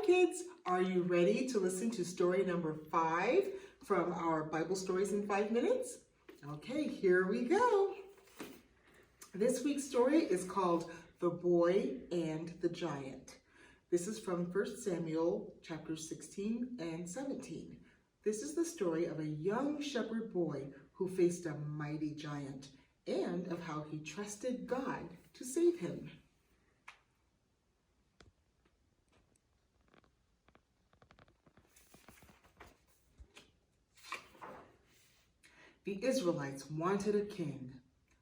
kids, are you ready to listen to story number 5 from our Bible Stories in 5 Minutes? Okay, here we go. This week's story is called The Boy and the Giant. This is from 1 Samuel chapters 16 and 17. This is the story of a young shepherd boy who faced a mighty giant and of how he trusted God to save him. The Israelites wanted a king,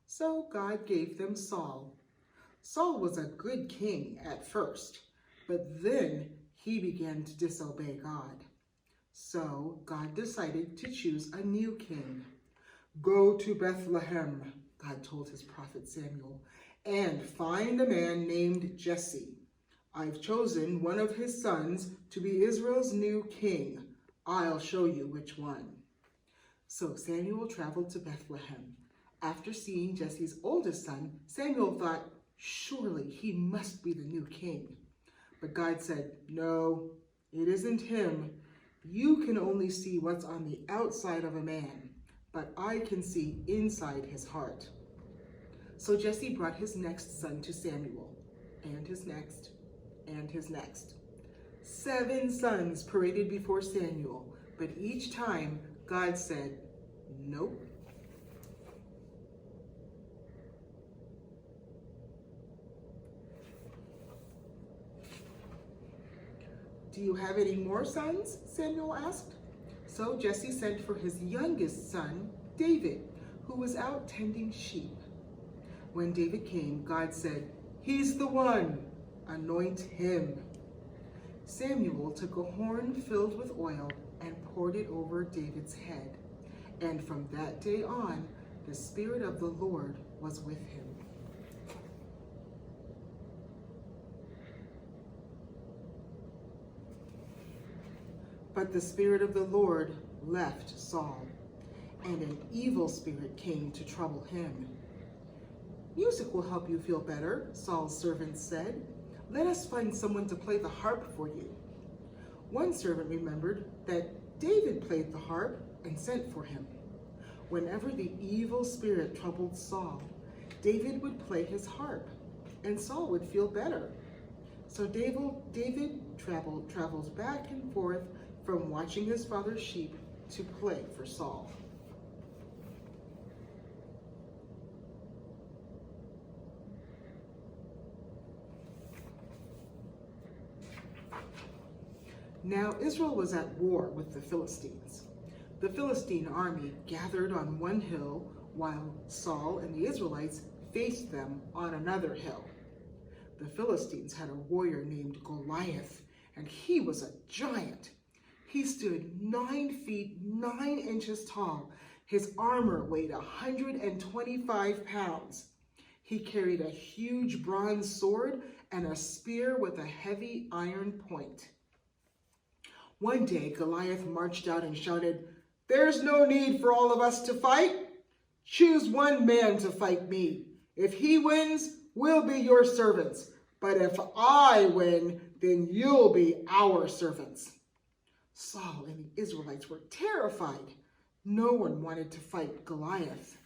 so God gave them Saul. Saul was a good king at first, but then he began to disobey God. So God decided to choose a new king. "Go to Bethlehem," God told his prophet Samuel, "and find a man named Jesse. I've chosen one of his sons to be Israel's new king. I'll show you which one." So Samuel traveled to Bethlehem. After seeing Jesse's oldest son, Samuel thought, surely he must be the new king. But God said, "No, it isn't him. You can only see what's on the outside of a man, but I can see inside his heart." So Jesse brought his next son to Samuel, and his next, and his next. 7 sons paraded before Samuel, but each time God said, "Nope." "Do you have any more sons?" Samuel asked. So Jesse sent for his youngest son, David, who was out tending sheep. When David came, God said, "He's the one. Anoint him." Samuel took a horn filled with oil and poured it over David's head. And from that day on, the Spirit of the Lord was with him. But the Spirit of the Lord left Saul, and an evil spirit came to trouble him. "Music will help you feel better," Saul's servants said. "Let us find someone to play the harp for you." One servant remembered that David played the harp and sent for him. Whenever the evil spirit troubled Saul, David would play his harp, and Saul would feel better. So David traveled back and forth from watching his father's sheep to play for Saul. Now Israel was at war with the Philistines. The Philistine army gathered on one hill while Saul and the Israelites faced them on another hill. The Philistines had a warrior named Goliath, and he was a giant. He stood 9 feet 9 inches tall. His armor weighed 125 pounds. He carried a huge bronze sword and a spear with a heavy iron point. One day, Goliath marched out and shouted, "There's no need for all of us to fight. Choose one man to fight me. If he wins, we'll be your servants. But if I win, then you'll be our servants." Saul and the Israelites were terrified. No one wanted to fight Goliath.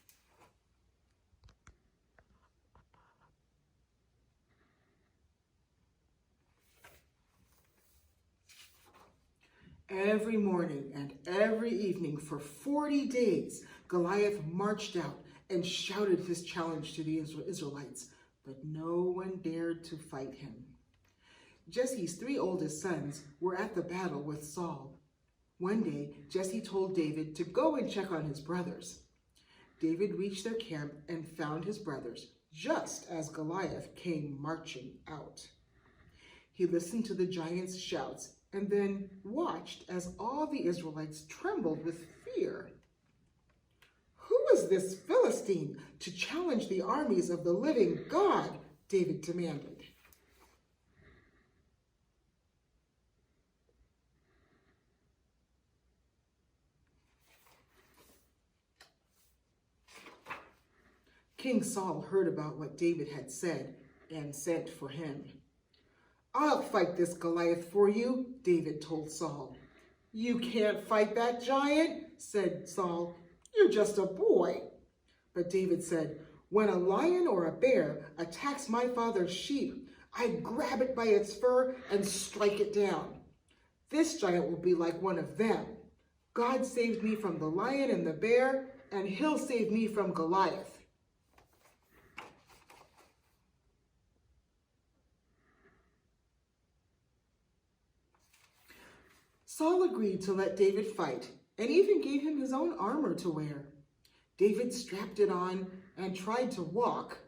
Every morning and every evening for 40 days, Goliath marched out and shouted his challenge to the Israelites, but no one dared to fight him. Jesse's 3 oldest sons were at the battle with Saul. One day, Jesse told David to go and check on his brothers. David reached their camp and found his brothers, just as Goliath came marching out. He listened to the giant's shouts and then watched as all the Israelites trembled with fear. "Who is this Philistine to challenge the armies of the living God?" David demanded. King Saul heard about what David had said and sent for him. I'll fight this Goliath for you, David told Saul. You can't fight that giant, said Saul. You're just a boy. But David said, when a lion or a bear attacks my father's sheep, I grab it by its fur and strike it down. This giant will be like one of them. God saved me from the lion and the bear, and he'll save me from Goliath. Saul agreed to let David fight and even gave him his own armor to wear. David strapped it on and tried to walk.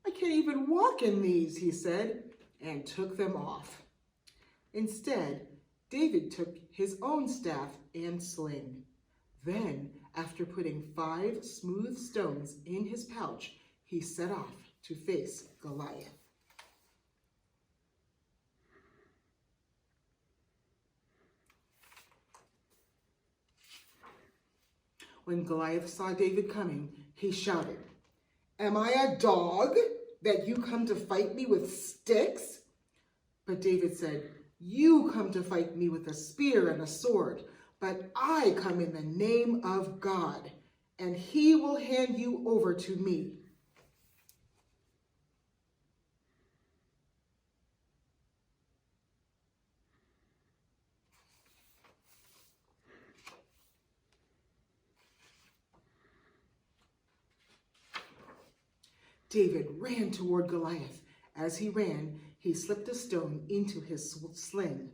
I can't even walk in these, he said, and took them off. Instead, David took his own staff and sling. Then, after putting 5 smooth stones in his pouch, he set off to face Goliath. When Goliath saw David coming, he shouted, "Am I a dog that you come to fight me with sticks?" But David said, "You come to fight me with a spear and a sword, but I come in the name of God, and he will hand you over to me." David ran toward Goliath. As he ran, he slipped a stone into his sling.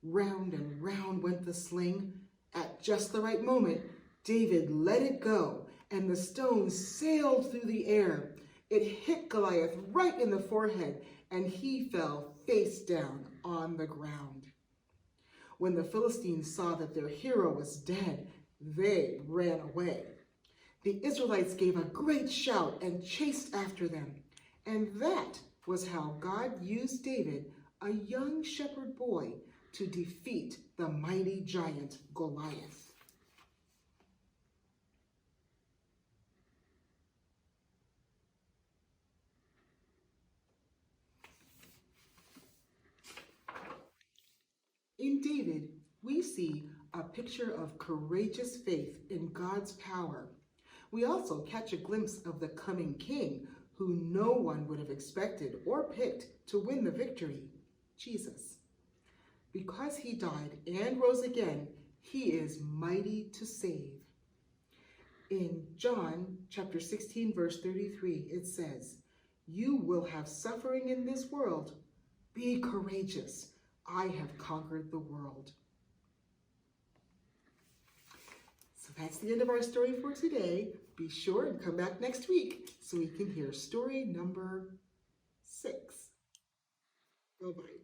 Round and round went the sling. At just the right moment, David let it go, and the stone sailed through the air. It hit Goliath right in the forehead, and he fell face down on the ground. When the Philistines saw that their hero was dead, they ran away. The Israelites gave a great shout and chased after them. And that was how God used David, a young shepherd boy, to defeat the mighty giant Goliath. In David, we see a picture of courageous faith in God's power. We also catch a glimpse of the coming king who no one would have expected or picked to win the victory, Jesus. Because he died and rose again, he is mighty to save. In John chapter 16, verse 33, it says, "You will have suffering in this world. Be courageous. I have conquered the world." So that's the end of our story for today. Be sure and come back next week so we can hear story number 6. Bye-bye.